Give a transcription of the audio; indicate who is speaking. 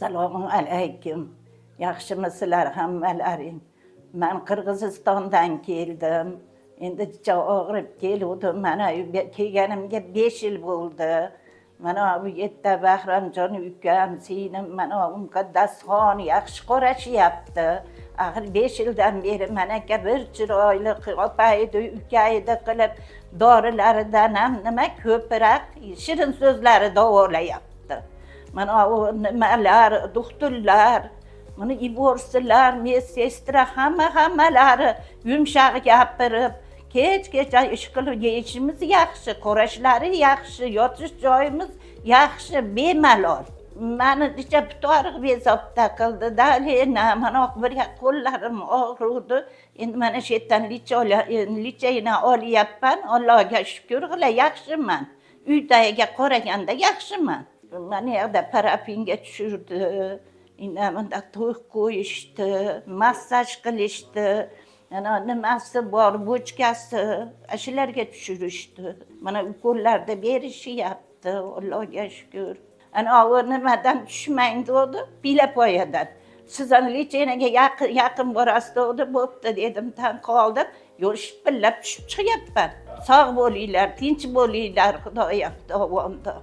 Speaker 1: Assalomu alaykum. Yaxshimisizlar hammalaring? Men Qirg'izistondan keldim. Endi juda og'rib keluvdim. Mana uyga kelganimga 5 yil bo'ldi. Mana bu yerda Bahramjon ukam, singlim, mana Muqaddasxon yaxshi qarashyapti. Axir 5 yildan beri menaka bir chiroyli opaydi, ukaydi qilib dorilaridan ham nima ko'proq shirin so'zlari davolayapti. Mana o nimalar, doktorlar, mana iborsilar, medsestra hammalari yumshoq gapirib, kech-kecha ish qilib yeyishimiz yaxshi, qarashlari yaxshi, yotish joyimiz yaxshi, bemalol. Mani necha putoriq bezovta qildi-da, mana bir qo'llarim og'ridi. Endi mana shu yerdan lichayni olyapman, Allohga shukr qila, yaxshiman. Uydagiga qaraganda yaxshiman. Mana yerda parapinga tushirdi, bunda to'y qo'yishdi, massaj qilishdi, nimasi bor, bochkasi, shularga tushirishdi. Mana ukollarda berishyapti, Allohga shukr. Ana u nimadan tushmang dedi, pilapoyadan. Sizani lichaynaga yaqin borasiz dedi, bo'pti dedim, tan qoldim. Shipillab tushib chiqyapman. Sog' bo'linglar, tinch bo'linglar, Xudoyam davomda.